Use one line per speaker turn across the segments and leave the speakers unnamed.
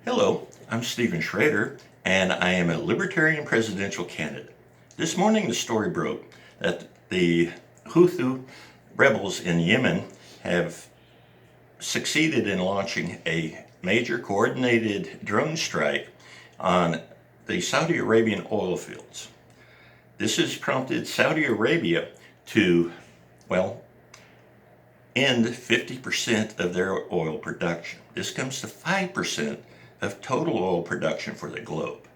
Hello, I'm Sschrader, and I am a Libertarian presidential candidate. This morning, the story broke that the Houthi rebels in Yemen have succeeded in launching a major coordinated drone strike on the Saudi Arabian oil fields. This has prompted Saudi Arabia to, end 50% of their oil production. This comes to 5% of total oil production for the globe.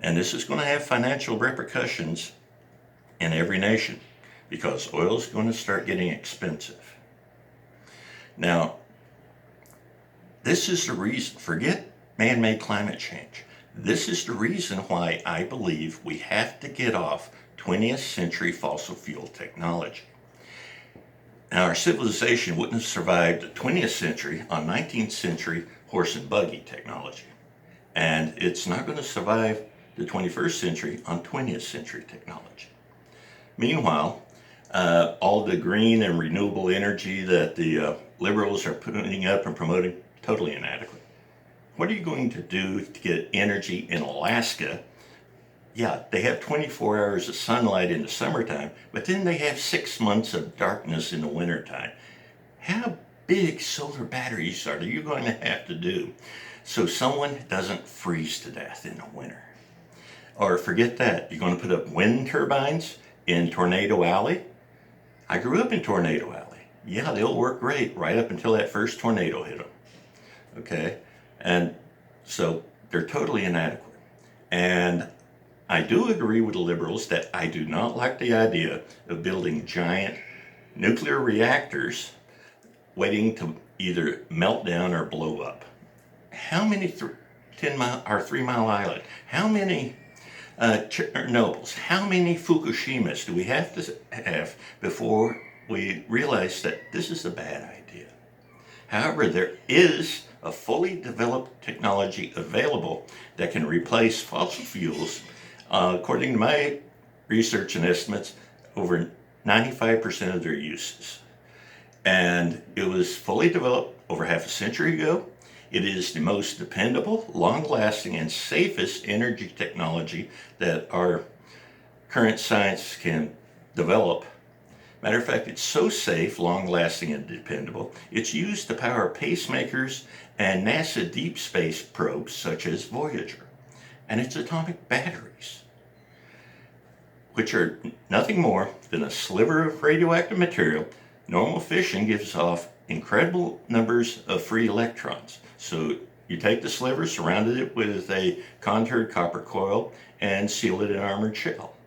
And this is going to have financial repercussions in every nation because oil is going to start getting expensive. Now, this is the reason, forget man-made climate change. This is the reason why I believe we have to get off 20th century fossil fuel technology. Now, our civilization wouldn't have survived the 20th century on 19th century horse and buggy technology. And it's not going to survive the 21st century on 20th century technology. Meanwhile, all the green and renewable energy that the liberals are putting up and promoting, totally inadequate. What are you going to do to get energy in Alaska? Yeah, they have 24 hours of sunlight in the summertime, but then they have 6 months of darkness in the wintertime. How big solar batteries are you going to have to do so someone doesn't freeze to death in the winter? Or forget that, you're going to put up wind turbines in Tornado Alley? I grew up in Tornado Alley. Yeah, they'll work great right up until that first tornado hit them. Okay? And so they're totally inadequate. And I do agree with the liberals that I do not like the idea of building giant nuclear reactors waiting to either melt down or blow up. How many 3 Mile Island? How many Chernobyls? How many Fukushimas do we have to have before we realize that this is a bad idea? However, there is a fully developed technology available that can replace fossil fuels. According to my research and estimates, over 95% of their uses. And it was fully developed over half a century ago. It is the most dependable, long-lasting, and safest energy technology that our current science can develop. Matter of fact, it's so safe, long-lasting, and dependable, it's used to power pacemakers and NASA deep space probes such as Voyager. And its atomic batteries, which are nothing more than a sliver of radioactive material. Normal fission gives off incredible numbers of free electrons. So you take the sliver, surround it with a contoured copper coil, and seal it in an armored shell.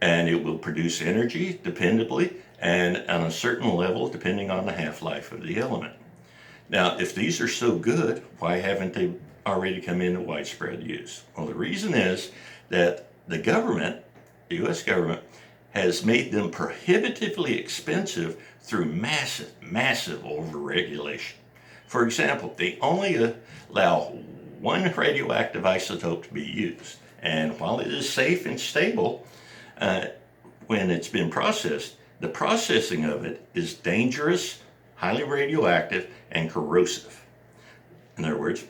And it will produce energy dependably and on a certain level depending on the half-life of the element. Now, if these are so good, why haven't they already come into widespread use? Well, the reason is that the government, the U.S. government, has made them prohibitively expensive through massive overregulation. For example, they only allow one radioactive isotope to be used. And while it is safe and stable when it's been processed, the processing of it is dangerous, highly radioactive, and corrosive. In other words,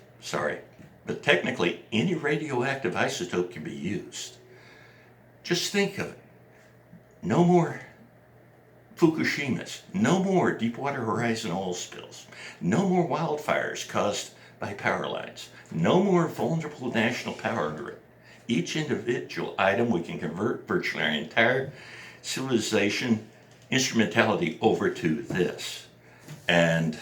but technically any radioactive isotope can be used. Just think of it. No more Fukushimas, no more Deepwater Horizon oil spills, no more wildfires caused by power lines, no more vulnerable national power grid. Each individual item we can convert virtually our entire civilization instrumentality over to this. And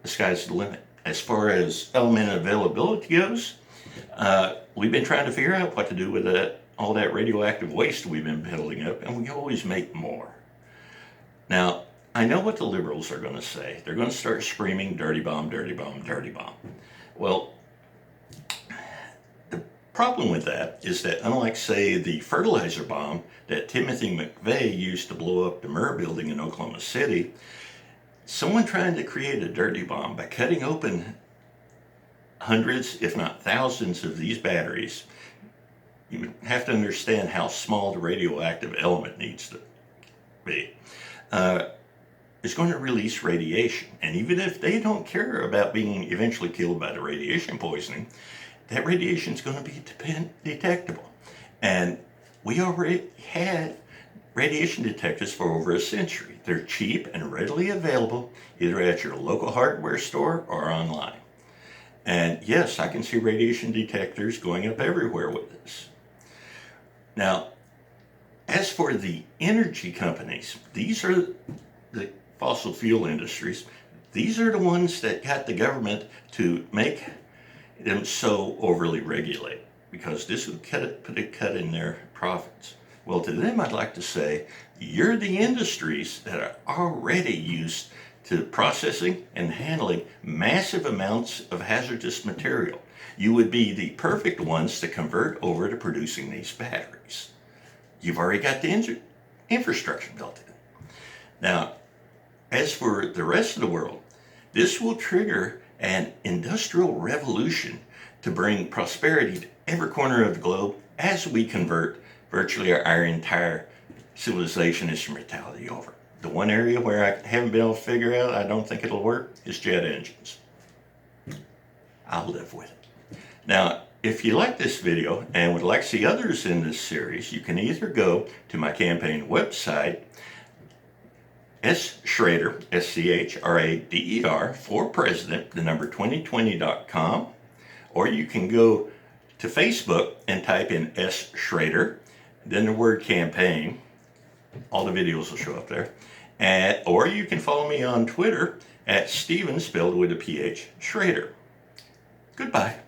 the sky's the limit. As far as element availability goes, we've been trying to figure out what to do with all that radioactive waste we've been building up, and we can always make more. Now, I know what the liberals are going to say. They're going to start screaming, dirty bomb, dirty bomb, dirty bomb. Well, the problem with that is that unlike, say, the fertilizer bomb that Timothy McVeigh used to blow up the Murrah building in Oklahoma City, someone trying to create a dirty bomb by cutting open hundreds, if not thousands, of these batteries, you have to understand how small the radioactive element needs to be. is going to release radiation. And even if they don't care about being eventually killed by the radiation poisoning, that radiation is going to be detectable. And we already had radiation detectors for over a century. They're cheap and readily available either at your local hardware store or online. And yes, I can see radiation detectors going up everywhere with this. Now, as for the energy companies, these are the fossil fuel industries. These are the ones that got the government to make them so overly regulated, because this would put a cut in their profits. Well, to them, I'd like to say, you're the industries that are already used to processing and handling massive amounts of hazardous material. You would be the perfect ones to convert over to producing these batteries. You've already got the infrastructure built in. Now, as for the rest of the world, this will trigger an industrial revolution to bring prosperity to every corner of the globe as we convert virtually our entire civilization instrumentality over. The one area where I haven't been able to figure out, I don't think it'll work, is jet engines. I'll live with it. Now, if you like this video and would like to see others in this series, you can either go to my campaign website, Sschrader, Schrader, for president, the number 2020.com, or you can go to Facebook and type in S. Sschrader, then the word campaign. All the videos will show up there. Or you can follow me on Twitter at Steven, spelled with a PH, Sschrader. Goodbye.